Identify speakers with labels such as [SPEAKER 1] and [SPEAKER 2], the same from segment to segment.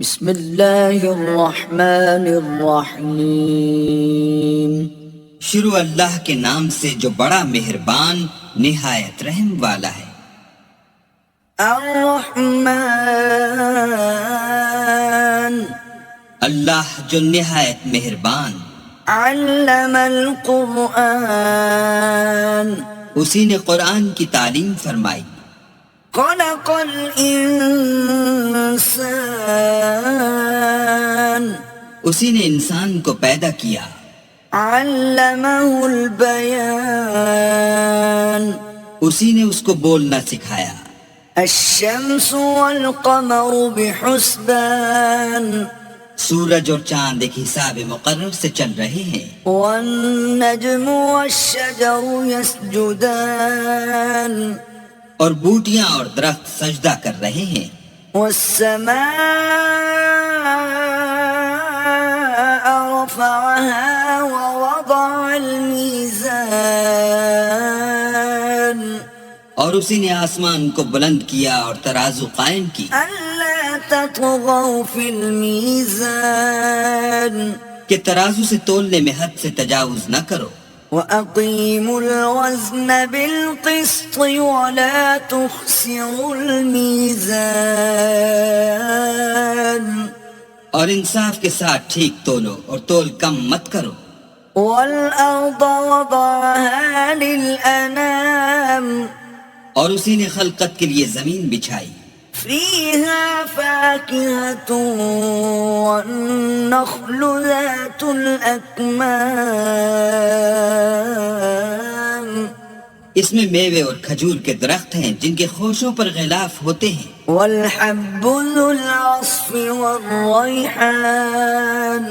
[SPEAKER 1] بسم اللہ الرحمن الرحیم۔
[SPEAKER 2] شروع اللہ کے نام سے جو بڑا مہربان نہایت رحم والا ہے۔
[SPEAKER 1] الرحمن
[SPEAKER 2] اللہ جو نہایت مہربان،
[SPEAKER 1] علم القرآن
[SPEAKER 2] اسی نے قرآن کی تعلیم فرمائی۔
[SPEAKER 1] خلق الانسان
[SPEAKER 2] اسی نے انسان کو پیدا کیا۔
[SPEAKER 1] علمہ البیان
[SPEAKER 2] اسی نے اس کو بولنا سکھایا۔
[SPEAKER 1] الشمس والقمر بحسبان
[SPEAKER 2] سورج اور چاند ایک حساب مقرر سے چل رہے ہیں۔
[SPEAKER 1] والنجم والشجر يسجدان
[SPEAKER 2] اور بوٹیاں اور درخت سجدہ کر رہے ہیں۔
[SPEAKER 1] والسماء رفعها ووضع الميزان
[SPEAKER 2] اور اسی نے آسمان کو بلند کیا اور ترازو قائم کی
[SPEAKER 1] ألا تطغوا في الميزان
[SPEAKER 2] کہ ترازو سے تولنے میں حد سے تجاوز نہ کرو۔
[SPEAKER 1] وَأَقِيمُوا الْوَزْنَ بِالْقِسْطِ وَلَا تُخْسِرُوا الْمِيزَانَ
[SPEAKER 2] اور انصاف کے ساتھ ٹھیک تولو اور تول کم مت کرو۔
[SPEAKER 1] وَالْأَرْضَ وَضَعَهَا لِلْأَنَامِ
[SPEAKER 2] اور اسی نے خلقت کے لیے زمین بچھائی،
[SPEAKER 1] فِيهَا فَاكِهَةٌ وَالنَّخْلُ ذَاتُ الْأَكْمَامِ
[SPEAKER 2] اس میں میوے اور کھجور کے درخت ہیں جن کے خوشوں پر غلاف ہوتے ہیں،
[SPEAKER 1] وَالْحَبُّ ذُو الْعَصْفِ وَالرَّيْحَانِ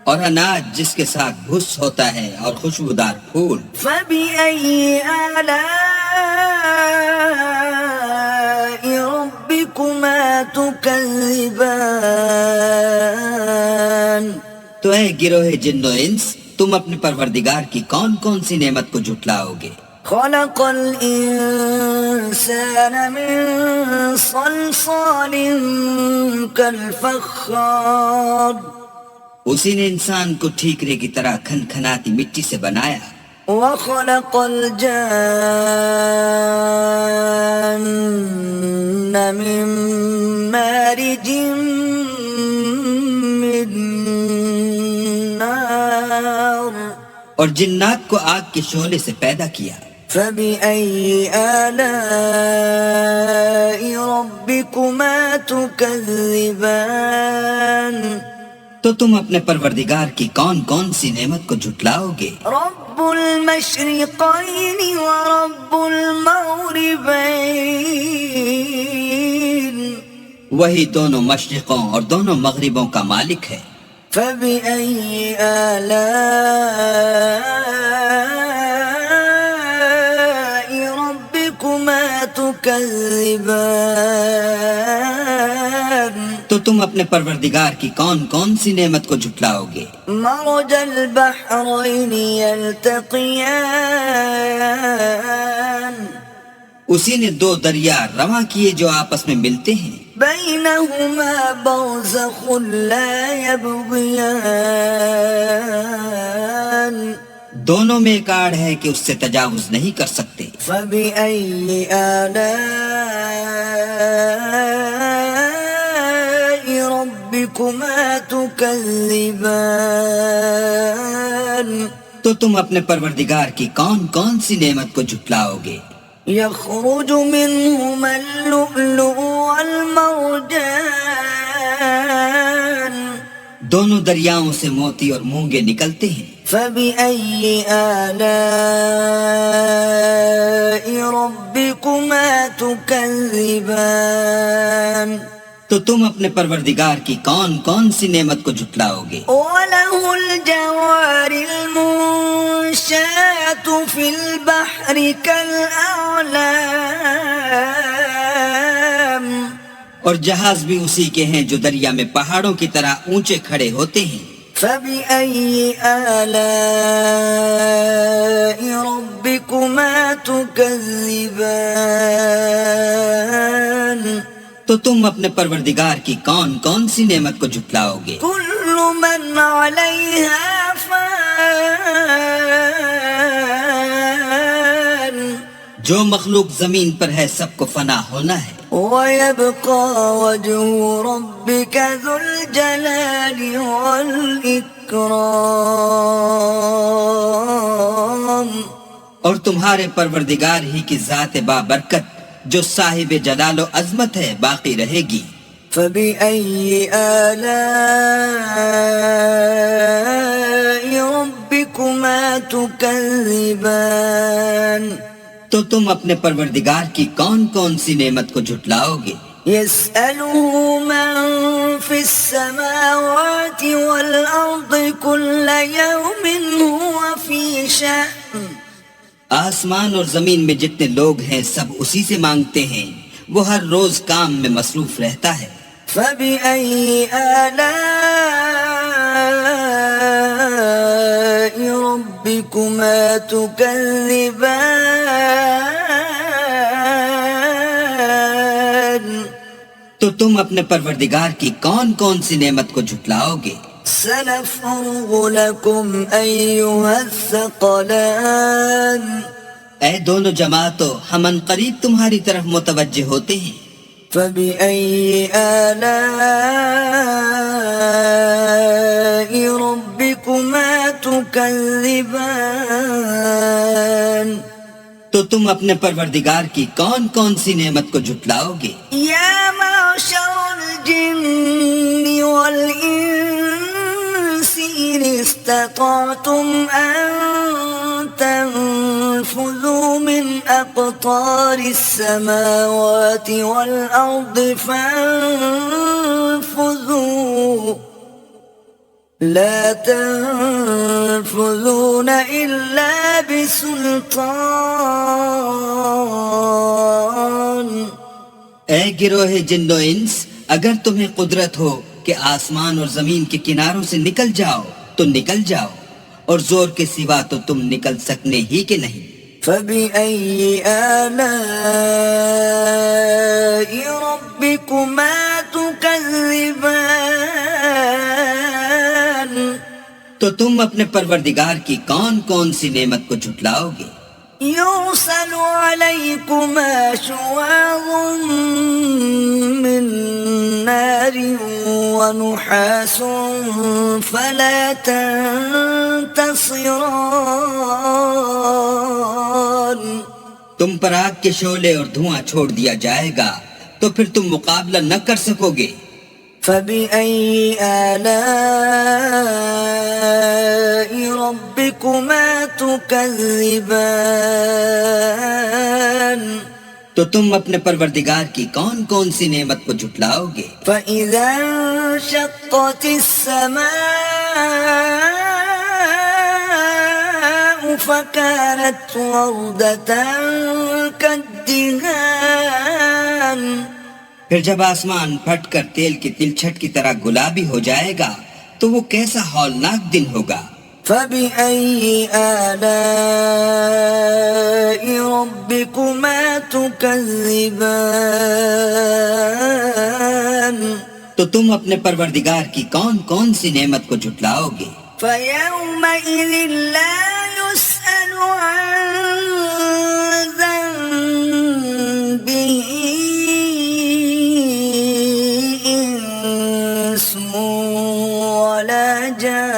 [SPEAKER 2] اور اناج جس کے ساتھ بھس ہوتا ہے اور خوشبودار پھول۔
[SPEAKER 1] فَبِأَيِّ آلَاءِ رَبِّكُمَا تُكَذِّبَانِ
[SPEAKER 2] تو اے گروہ جن و انس، تم اپنے پروردگار کی کون کون سی نعمت کو جھٹلاؤ گے؟
[SPEAKER 1] خَلَقَ الْإِنسَانَ مِنْ صَلْصَالٍ كَالْفَخَّارِ
[SPEAKER 2] اسی نے انسان کو ٹھیکرے کی طرح کھنکھناتی مٹی سے بنایا۔
[SPEAKER 1] وَخَلَقَ الْجَانَّ مِن مَّارِجٍ مِّن نَّارٍ
[SPEAKER 2] اور جنات کو آگ کے شعلے سے پیدا کیا۔
[SPEAKER 1] فَبِأَيِّ آلَاءِ رَبِّكُمَا تُكَذِّبَانِ
[SPEAKER 2] تو تم اپنے پروردگار کی کون کون سی نعمت کو جھٹلاؤ گے؟
[SPEAKER 1] رب المشرقین ورب المغربین
[SPEAKER 2] وہی دونوں مشرقوں اور دونوں مغربوں کا مالک ہے۔
[SPEAKER 1] فَبِأَيِّ آلَاءِ رَبِّكُمَا تُكَذِّبَانِ
[SPEAKER 2] تو تم اپنے پروردگار کی کون کون سی نعمت کو جھٹلاؤ گے؟
[SPEAKER 1] مرج البحرین یلتقیان
[SPEAKER 2] اسی نے دو دریا رواں کیے جو آپس میں ملتے ہیں،
[SPEAKER 1] بینہما برزخ لا یبغیان
[SPEAKER 2] دونوں میں ایک آڑ ہے کہ اس سے تجاوز نہیں کر سکتے۔
[SPEAKER 1] فَبِأَيِّ آلَاءِ رَبِّكُمَا تُكَذِّبَانِ
[SPEAKER 2] تو تم اپنے پروردگار کی کون کون سی نعمت کو جھٹلاؤ گے؟
[SPEAKER 1] يخرج منهما اللؤلؤ والمرجان
[SPEAKER 2] دونوں دریاؤں سے موتی اور مونگے نکلتے ہیں۔
[SPEAKER 1] فَبِأَيِّ آلَاءِ رَبِّكُمَا تُكَذِّبَانِ
[SPEAKER 2] تو تم اپنے پروردگار کی کون کون سی نعمت کو جھٹلاؤ گے؟
[SPEAKER 1] وَلَهُ الْجَوَارِ الْمُنشَآتُ فِي الْبَحْرِ كَالْأَعْلَامِ
[SPEAKER 2] اور جہاز بھی اسی کے ہیں جو دریا میں پہاڑوں کی طرح اونچے کھڑے ہوتے ہیں۔
[SPEAKER 1] فَبِأَيِّ آلَاءِ رَبِّكُمَا تُكَذِّبَانِ
[SPEAKER 2] تو تم اپنے پروردگار کی کون کون سی نعمت کو جھٹلاؤ گے؟
[SPEAKER 1] كل من عليها فان
[SPEAKER 2] جو مخلوق زمین پر ہے سب کو فنا ہونا ہے،
[SPEAKER 1] ويبقى وجه ربك ذو الجلال والإكرام
[SPEAKER 2] اور تمہارے پروردگار ہی کی ذات بابرکت جو صاحب جلال و عظمت ہے باقی رہے گی۔
[SPEAKER 1] فبأي آلاء ربكما تكذبان
[SPEAKER 2] تو تم اپنے پروردگار کی کون کون سی نعمت کو جھٹلاؤ گے؟
[SPEAKER 1] يسأله من في السماوات والأرض كل يوم هو في شأن
[SPEAKER 2] آسمان اور زمین میں جتنے لوگ ہیں سب اسی سے مانگتے ہیں، وہ ہر روز کام میں مصروف رہتا ہے۔
[SPEAKER 1] فبأي آلاء ربكما تكذبان
[SPEAKER 2] تو تم اپنے پروردگار کی کون کون سی نعمت کو جھٹلاؤ گے؟
[SPEAKER 1] سنفرغ لكم أيها الثقلان
[SPEAKER 2] اے دونوں جماعتوں، ہم ان قریب تمہاری طرف متوجہ ہوتے ہیں۔
[SPEAKER 1] فبأي آلاء ربكما تكذبان
[SPEAKER 2] تو تم اپنے پروردگار کی کون کون سی نعمت کو جھٹلاؤ گے؟
[SPEAKER 1] يا معشر الجن والإنس إن استطعتم أن تنفذوا من أقطار السماوات والأرض فانفذوا لا تنفذون إلا بسلطان
[SPEAKER 2] اے گروہ جن و انس، اگر تمہیں قدرت ہو کہ آسمان اور زمین کے کناروں سے نکل جاؤ تو نکل جاؤ، اور زور کے سوا تو تم نکل سکنے ہی کہ نہیں۔
[SPEAKER 1] فبأي آلاء ربكما تكذبان
[SPEAKER 2] تو تم اپنے پروردگار کی کون کون سی نعمت کو جھٹلاؤ گے؟
[SPEAKER 1] يرسل عليكما شواظ من نار ونحاس فلا تنتصران
[SPEAKER 2] تم پر آگ کے شعلے اور دھواں چھوڑ دیا جائے گا تو پھر تم مقابلہ نہ کر سکو گے۔
[SPEAKER 1] فبأي آلاء ربكما تكذبان
[SPEAKER 2] تو تم اپنے پروردگار کی کون کون سی نعمت کو جھٹلاؤ گے؟
[SPEAKER 1] فإذا انشقت السماء فكانت وردة كالدهان
[SPEAKER 2] پھر جب آسمان پھٹ کر تیل کی تلچھٹ کی طرح گلابی ہو جائے گا تو وہ کیسا ہولناک دن ہوگا۔
[SPEAKER 1] فبأي آلاء ربكما تكذبان
[SPEAKER 2] تو تم اپنے پروردگار کی کون کون سی نعمت کو جھٹلاؤ گے؟
[SPEAKER 1] فيومئذ لا يسأل عن ذنبه إنس ولا جان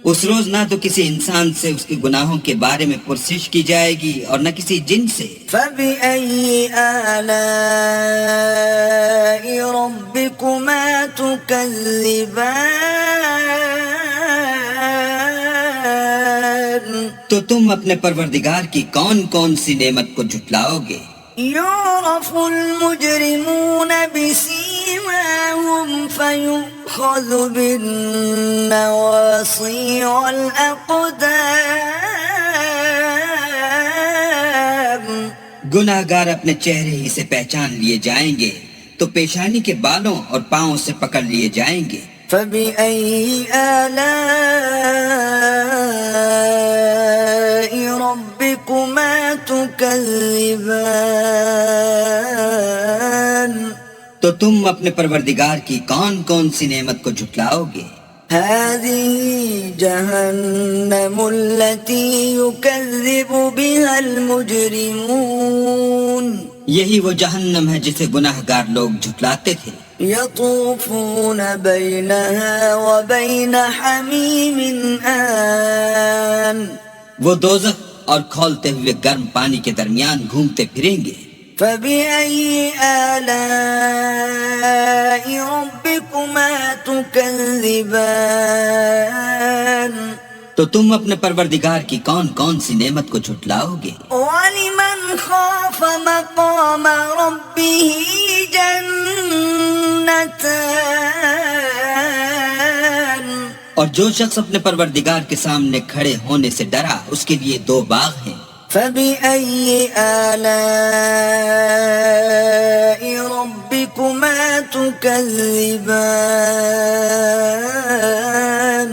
[SPEAKER 2] اس روز نہ تو کسی انسان سے اس کے گناہوں کے بارے میں پرسش کی جائے گی اور نہ کسی جن سے۔
[SPEAKER 1] فبأي آلاء ربكما تكذبان
[SPEAKER 2] تو تم اپنے پروردگار کی کون کون سی نعمت کو جھٹلاؤ گے؟
[SPEAKER 1] يعرف المجرمون بسيماهم فيؤخذ بالنواصي والأقدام
[SPEAKER 2] گناہ گار اپنے چہرے ہی سے پہچان لیے جائیں گے تو پیشانی کے بالوں اور پاؤں سے پکڑ لیے جائیں گے۔
[SPEAKER 1] فبأي آلاء ربكما تكذبان
[SPEAKER 2] تو تم اپنے پروردگار کی کون کون سی نعمت کو جھٹلاؤ گے؟
[SPEAKER 1] هذه جهنم التي يكذب بها المجرمون
[SPEAKER 2] یہی وہ جہنم ہے جسے گناہگار لوگ جھٹلاتے تھے۔
[SPEAKER 1] يطوفون بينها وبين حميم آن
[SPEAKER 2] وہ دوزخ اور کھولتے ہوئے گرم پانی کے درمیان گھومتے پھریں گے۔
[SPEAKER 1] فبأي آلاء ربكما تكذبان
[SPEAKER 2] تو تم اپنے پروردگار کی کون کون سی نعمت کو جھٹلاؤ گے؟
[SPEAKER 1] ولمن خاف مقام ربه جنتان
[SPEAKER 2] اور جو شخص اپنے پروردگار کے سامنے کھڑے ہونے سے ڈرا اس کے لیے 2 باغ ہیں۔
[SPEAKER 1] فبأي آلاء ربكما تكذبان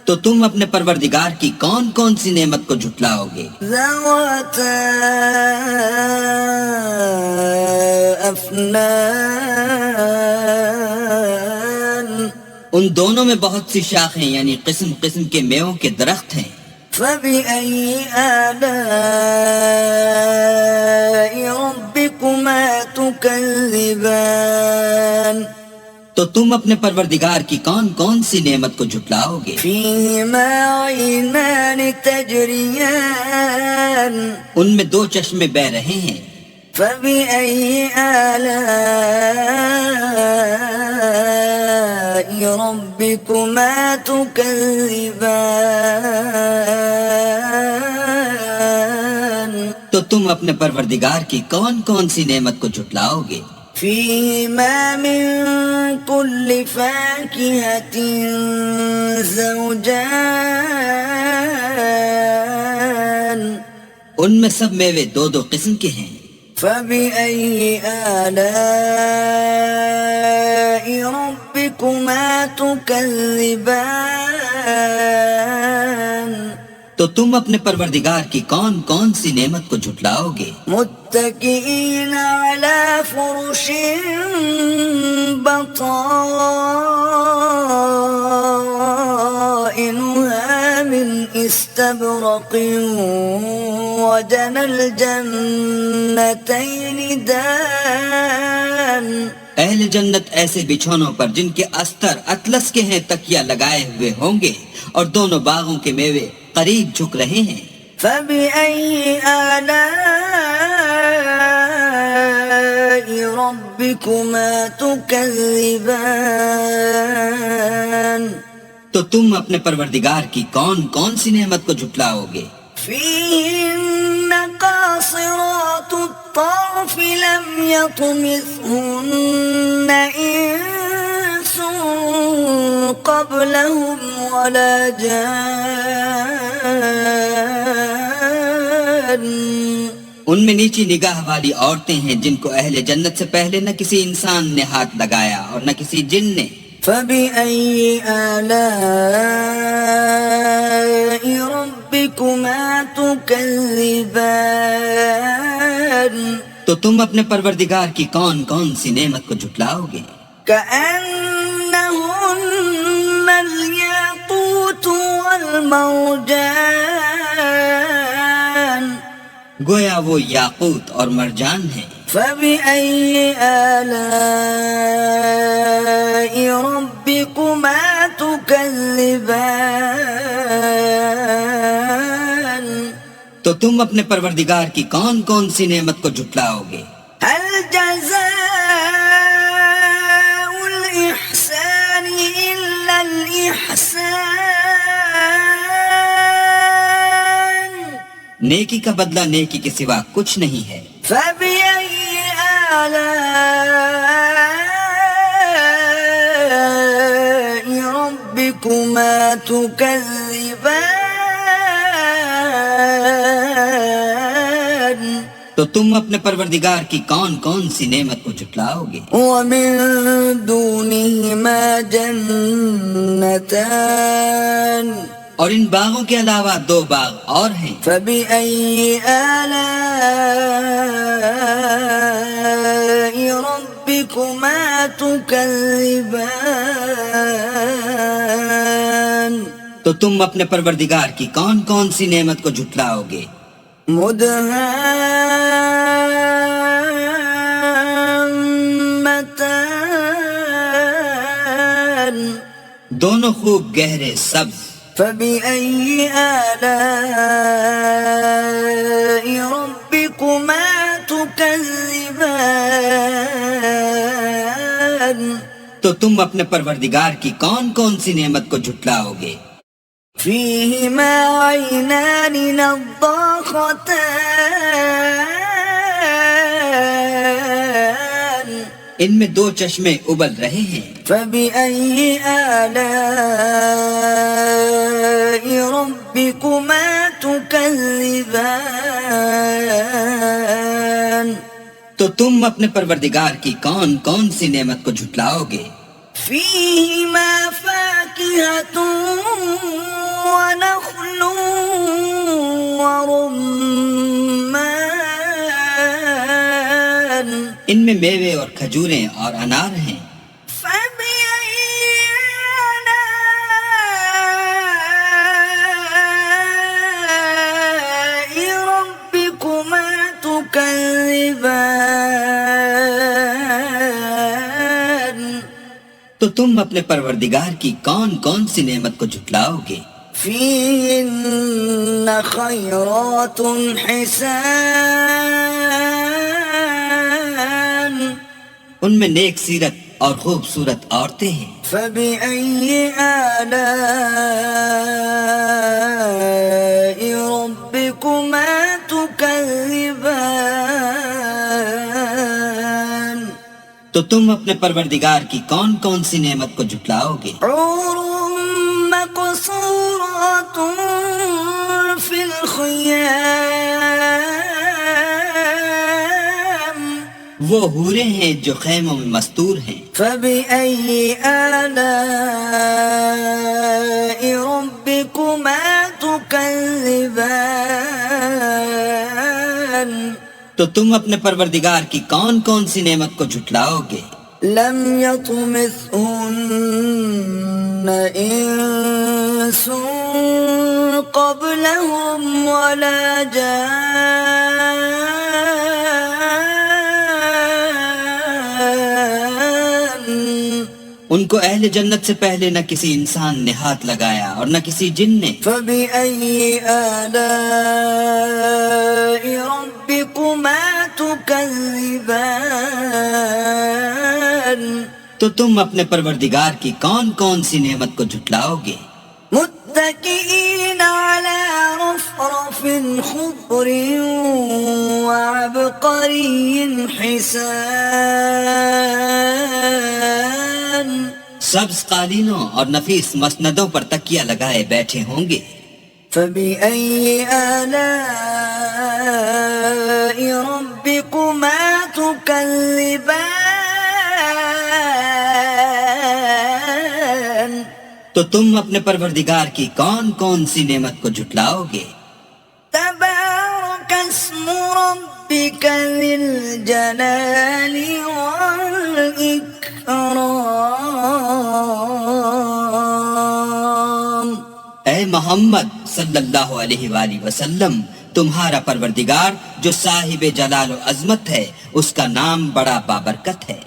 [SPEAKER 2] تو تم اپنے پروردگار کی کون کون سی نعمت کو جھٹلاؤ گے؟
[SPEAKER 1] ذواتا افنان
[SPEAKER 2] ان دونوں میں بہت سی شاخیں یعنی قسم قسم کے میووں کے درخت ہیں۔
[SPEAKER 1] فبأي آلاء ربكما تكذبان
[SPEAKER 2] تو تم اپنے پروردگار کی کون کون سی نعمت کو جھٹلاؤ گے؟
[SPEAKER 1] فيهما عينان تجريان
[SPEAKER 2] ان میں 2 چشمے بہ رہے ہیں۔
[SPEAKER 1] فبأي آلاء ربكما تكذبان
[SPEAKER 2] تو تم اپنے پروردگار کی کون کون سی نعمت کو جھٹلاؤ گے؟
[SPEAKER 1] فيهما من كل فاكهة زوجان
[SPEAKER 2] ان میں سب میوے 2 قسم کے ہیں۔
[SPEAKER 1] فبأي آلاء ربكما تكذبان
[SPEAKER 2] تو تم اپنے پروردگار کی کون کون سی نعمت کو جھٹلاؤ گے؟
[SPEAKER 1] متكئين على فرش بطائنها من استبرق وجنى الجنتين دان
[SPEAKER 2] اہل جنت ایسے بچھونوں پر جن کے استر اطلس کے ہیں تکیہ لگائے ہوئے ہوں گے اور دونوں باغوں کے میوے قریب جھک رہے ہیں۔
[SPEAKER 1] فبأي آلاء ربكما تكذبان
[SPEAKER 2] تو تم اپنے پروردگار کی کون کون سی نعمت کو جھٹلاؤ گے؟
[SPEAKER 1] فيهن قاصرات الطرف لم يطمثهن إنس قبلهم ولا جان
[SPEAKER 2] ان میں نیچی نگاہ والی عورتیں ہیں جن کو اہل جنت سے پہلے نہ کسی انسان نے ہاتھ لگایا اور نہ کسی جن نے۔
[SPEAKER 1] فبأي آلاء ربكما تكذبان
[SPEAKER 2] تو تم اپنے پروردگار کی کون کون سی نعمت کو جھٹلاؤ گے؟
[SPEAKER 1] كأنهن الياقوت والمرجان
[SPEAKER 2] گویا وہ یاقوت اور مرجان ہیں۔
[SPEAKER 1] فبأي آلاء ربكما تكذبان
[SPEAKER 2] تو تم اپنے پروردگار کی کون کون سی نعمت کو جھٹلاؤ گے؟
[SPEAKER 1] هل جزاء الإحسان إلا الإحسان
[SPEAKER 2] نیکی کا بدلہ نیکی کے سوا کچھ نہیں ہے۔
[SPEAKER 1] فبأي آلاء ربكما تكذبان
[SPEAKER 2] تو تم اپنے پروردگار کی کون کون سی نعمت کو جھٹلاؤ گے؟
[SPEAKER 1] ومن دونهما جنتان
[SPEAKER 2] اور ان باغوں کے علاوہ 2 باغ اور ہیں.
[SPEAKER 1] فبأي آلاء ربكما تكذبان
[SPEAKER 2] تو تم اپنے پروردگار کی کون کون سی نعمت کو جھٹلاؤ گے؟
[SPEAKER 1] مدهامتان
[SPEAKER 2] دونوں خوب گہرے سبز.
[SPEAKER 1] فبأي آلاء ربكما تكذبان
[SPEAKER 2] تو تم اپنے پروردگار کی کون کون سی نعمت کو جھٹلاؤ گے؟
[SPEAKER 1] فيهما عينان نضاختان
[SPEAKER 2] ان میں 2 چشمے ابل رہے ہیں.
[SPEAKER 1] فبأي آلاء ربكما تكذبان
[SPEAKER 2] تو تم اپنے پروردگار کی کون کون سی نعمت کو جھٹلاؤ گے؟
[SPEAKER 1] فيهما فاكهة ونخل ورمان
[SPEAKER 2] ان میں میوے اور کھجوریں اور انار ہیں.
[SPEAKER 1] فبأي آلاء ربكما تكذبان
[SPEAKER 2] تو تم اپنے پروردگار کی کون کون سی نعمت کو جھٹلاؤ گے؟
[SPEAKER 1] فيهن خيرات حسان
[SPEAKER 2] ان میں نیک سیرت اور خوبصورت عورتیں ہیں.
[SPEAKER 1] فبأي آلاء ربكما تكذبان
[SPEAKER 2] تو تم اپنے پروردگار کی کون کون سی نعمت کو جھٹلاؤ گے؟
[SPEAKER 1] حور مقصورات في الخيام
[SPEAKER 2] وہ حوریں ہیں جو خیموں میں مستور ہیں.
[SPEAKER 1] فبأي آلاء ربكما تكذبان
[SPEAKER 2] تو تم اپنے پروردگار کی کون کون سی نعمت کو جھٹلاؤ گے؟
[SPEAKER 1] لم يطمثهن إنس قبلهم ولا جان
[SPEAKER 2] ان کو اہل جنت سے پہلے نہ کسی انسان نے ہاتھ لگایا اور نہ کسی جن نے.
[SPEAKER 1] فبأي آلاء ربكما تكذبان
[SPEAKER 2] تو تم اپنے پروردگار کی کون کون سی نعمت کو جھٹلاؤ گے؟
[SPEAKER 1] متكئين على رفرف خضر وعبقري حسان
[SPEAKER 2] سبز قالینوں اور نفیس مسندوں پر تکیہ لگائے بیٹھے ہوں گے.
[SPEAKER 1] فبأي آلاء ربكما تكذبان
[SPEAKER 2] تو تم اپنے پروردگار کی کون کون سی نعمت کو جھٹلاؤ گے؟
[SPEAKER 1] تبارك اسم ربك ذي الجلال والإكرام
[SPEAKER 2] اے محمد صلی اللہ علیہ وآلہ وسلم، تمہارا پروردگار جو صاحب جلال و عظمت ہے، اس کا نام بڑا بابرکت ہے.